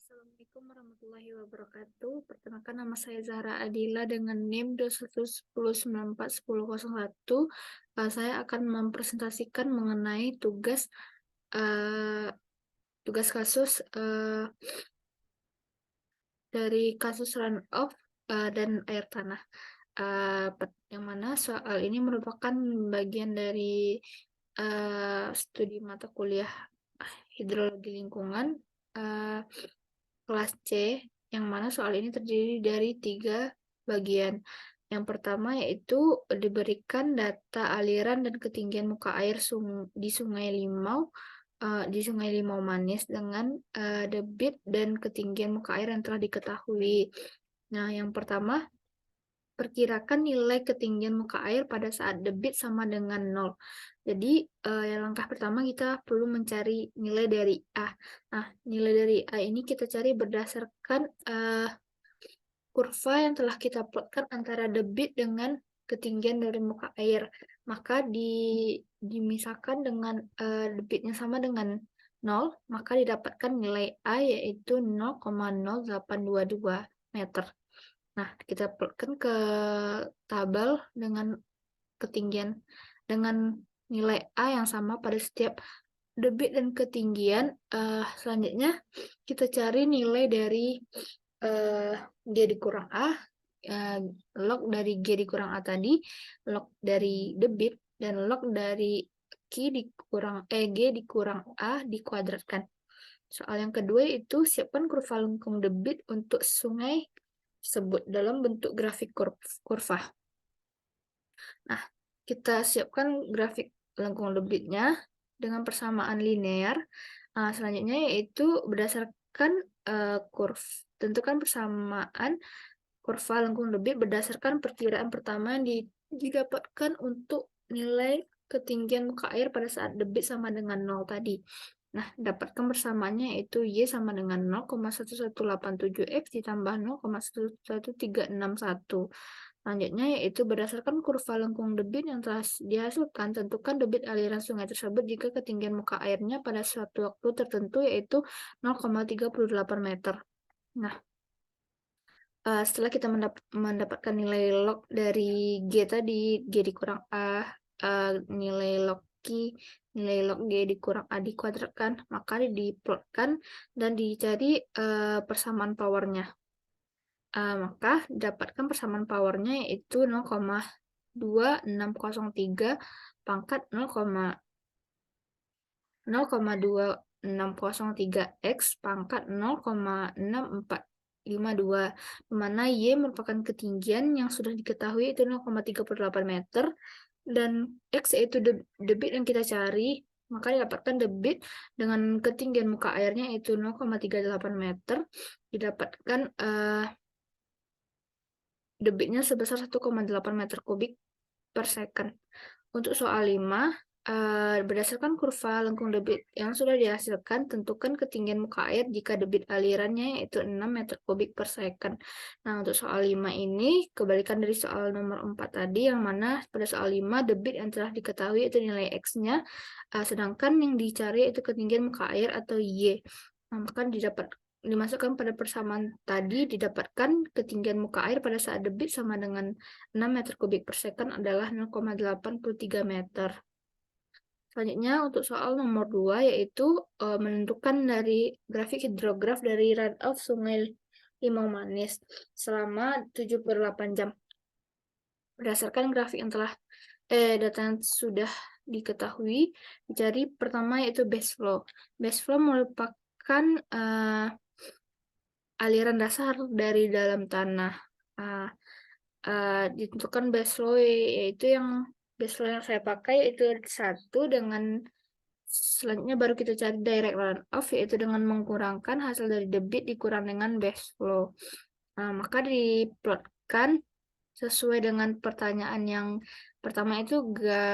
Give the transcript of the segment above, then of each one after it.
Assalamualaikum warahmatullahi wabarakatuh. Perkenalkan, nama saya Zahra Adila dengan NIM 2110941001. Saya akan mempresentasikan mengenai eh, tugas kasus dari kasus runoff dan air tanah. Yang mana soal ini merupakan bagian dari studi mata kuliah hidrologi lingkungan eh, kelas C, yang mana soal ini terdiri dari 3 bagian. Yang pertama yaitu diberikan data aliran dan ketinggian muka air di Sungai Limau Manis dengan debit dan ketinggian muka air yang telah diketahui. Nah, yang pertama, perkirakan nilai ketinggian muka air pada saat debit sama dengan 0. Jadi, yang langkah pertama kita perlu mencari nilai dari A. Nah, nilai dari A ini kita cari berdasarkan kurva yang telah kita plotkan antara debit dengan ketinggian dari muka air. Maka dimisalkan dengan debitnya sama dengan 0, maka didapatkan nilai A yaitu 0,0822 meter. Nah, kita plotkan ke tabel dengan ketinggian dengan nilai A yang sama pada setiap debit dan ketinggian. Selanjutnya kita cari nilai dari G dikurang A, log dari G dikurang A tadi, log dari debit, dan log dari G dikurang A dikuadratkan. Soal yang kedua itu siapkan kurva lengkung debit untuk sungai tersebut dalam bentuk grafik kurva. Nah, kita siapkan grafik lengkung debitnya dengan persamaan linear. Selanjutnya yaitu berdasarkan tentukan persamaan kurva lengkung debit berdasarkan perkiraan pertama yang didapatkan untuk nilai ketinggian muka air pada saat debit sama dengan 0 tadi. Nah, dapatkan persamaannya yaitu Y sama dengan 0,1187 X ditambah 0,11361. Selanjutnya yaitu berdasarkan kurva lengkung debit yang telah dihasilkan, tentukan debit aliran sungai tersebut jika ketinggian muka airnya pada suatu waktu tertentu yaitu 0,38 meter. Nah, setelah kita mendapatkan nilai log dari G tadi, G dikurang A, nilai log G dikurang A dikuadratkan, maka diplotkan dan dicari persamaan powernya. Maka dapatkan persamaan powernya yaitu 0,2603 pangkat 0,2603 X pangkat 0,6452, di mana Y merupakan ketinggian yang sudah diketahui itu 0,38 meter, dan X yaitu debit yang kita cari, maka didapatkan debit dengan ketinggian muka airnya yaitu 0,38 meter, didapatkan debitnya sebesar 1,8 meter kubik per second. Untuk soal 5, berdasarkan kurva lengkung debit yang sudah dihasilkan, tentukan ketinggian muka air jika debit alirannya yaitu 6 meter kubik per second. Nah, untuk soal 5 ini kebalikan dari soal nomor 4 tadi, yang mana pada soal 5 debit yang telah diketahui itu nilai X-nya, sedangkan yang dicari itu ketinggian muka air atau Y. Nah, maka dimasukkan pada persamaan tadi, didapatkan ketinggian muka air pada saat debit sama dengan 6 meter kubik per second adalah 0,83 meter. Selanjutnya untuk soal nomor 2 yaitu menentukan dari grafik hidrograf dari runoff Sungai Limau Manis selama 78 jam. Berdasarkan grafik yang data yang sudah diketahui, dicari pertama yaitu base flow. Base flow merupakan aliran dasar dari dalam tanah. Ditentukan base flow yaitu base flow yang saya pakai yaitu 1, dengan selanjutnya baru kita cari direct runoff yaitu dengan mengkurangkan hasil dari debit dikurang dengan base flow. Maka diplotkan sesuai dengan pertanyaan yang pertama itu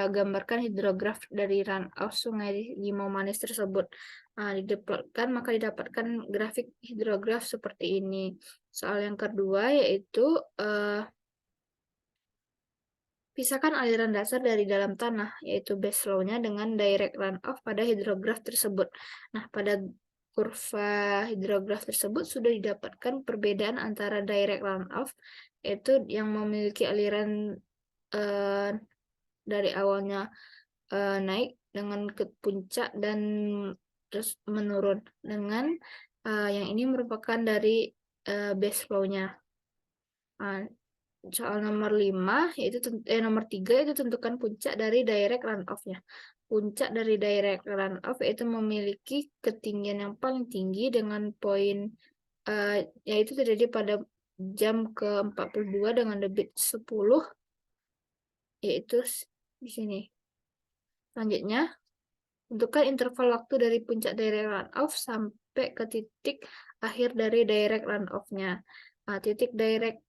gambarkan hidrograf dari runoff Sungai Limau Manis tersebut. Diplotkan maka didapatkan grafik hidrograf seperti ini. Soal yang kedua yaitu pisahkan aliran dasar dari dalam tanah, yaitu base flow-nya dengan direct runoff pada hidrograf tersebut. Nah, pada kurva hidrograf tersebut sudah didapatkan perbedaan antara direct runoff, yaitu yang memiliki aliran dari awalnya naik dengan ke puncak dan terus menurun, dengan yang ini merupakan dari base flow-nya. Soal nomor 5 yaitu nomor 3 itu tentukan puncak dari direct runoff-nya. Puncak dari direct runoff yaitu memiliki ketinggian yang paling tinggi dengan poin yaitu terjadi pada jam ke-42 dengan debit 10, yaitu di sini. Selanjutnya, tentukan interval waktu dari puncak direct runoff sampai ke titik akhir dari direct runoff-nya. Titik direct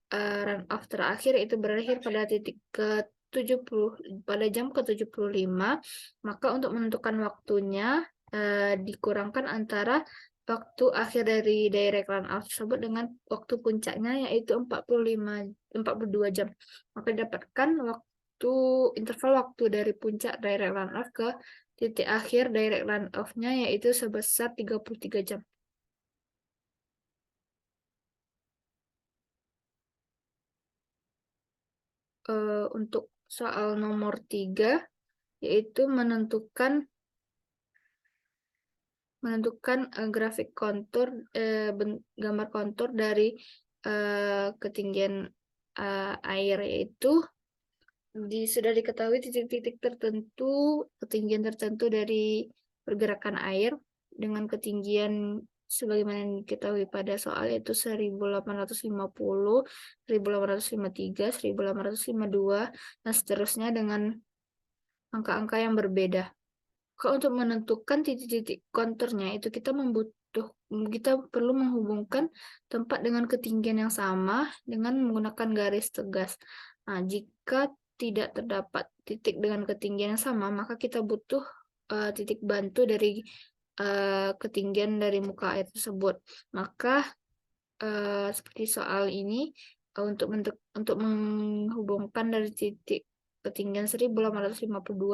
runoff terakhir itu berakhir pada titik ke-70 pada jam ke-75, maka untuk menentukan waktunya dikurangkan antara waktu akhir dari direct runoff tersebut dengan waktu puncaknya, yaitu 42 jam. Maka didapatkan interval waktu dari puncak direct runoff ke titik akhir direct runoff-nya yaitu sebesar 33 jam. Untuk soal nomor 3 yaitu menentukan grafik kontur gambar kontur dari ketinggian air, yaitu sudah diketahui titik-titik tertentu, ketinggian tertentu dari pergerakan air dengan ketinggian sebagaimana yang diketahui pada soal, yaitu 1850, 1853, 1852, dan seterusnya dengan angka-angka yang berbeda. Kalau untuk menentukan titik-titik konturnya itu kita perlu menghubungkan tempat dengan ketinggian yang sama dengan menggunakan garis tegas. Nah, jika tidak terdapat titik dengan ketinggian yang sama, maka kita butuh titik bantu dari ketinggian dari muka air tersebut. Maka seperti soal ini, untuk menghubungkan dari titik ketinggian 1852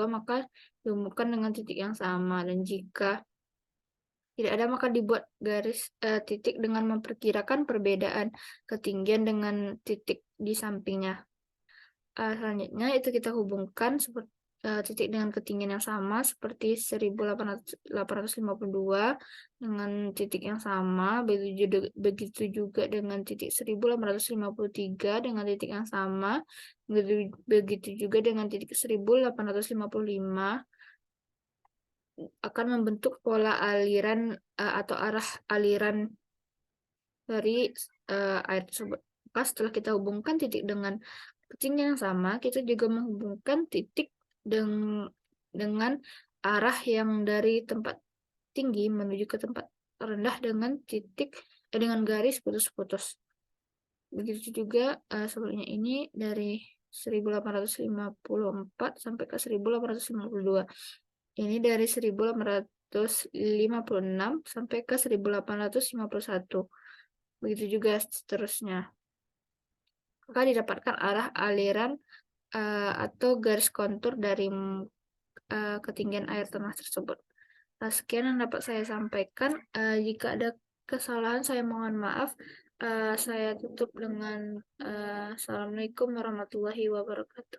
maka dihubungkan dengan titik yang sama, dan jika tidak ada maka dibuat garis titik dengan memperkirakan perbedaan ketinggian dengan titik di sampingnya. Selanjutnya itu kita hubungkan titik dengan ketinggian yang sama seperti 1852 dengan titik yang sama, begitu juga dengan titik 1853 dengan titik yang sama, begitu juga dengan titik 1855, akan membentuk pola aliran atau arah aliran dari air tersebut. Maka setelah kita hubungkan titik dengan ketinggian yang sama, kita juga menghubungkan titik dengan arah yang dari tempat tinggi menuju ke tempat rendah dengan garis putus-putus. Begitu juga sebelumnya ini dari 1854 sampai ke 1852. Ini dari 1856 sampai ke 1851. Begitu juga seterusnya. Maka didapatkan arah aliran atau garis kontur dari ketinggian air tanah tersebut. Sekian yang dapat saya sampaikan. Jika ada kesalahan, saya mohon maaf. Saya tutup dengan Assalamualaikum warahmatullahi wabarakatuh.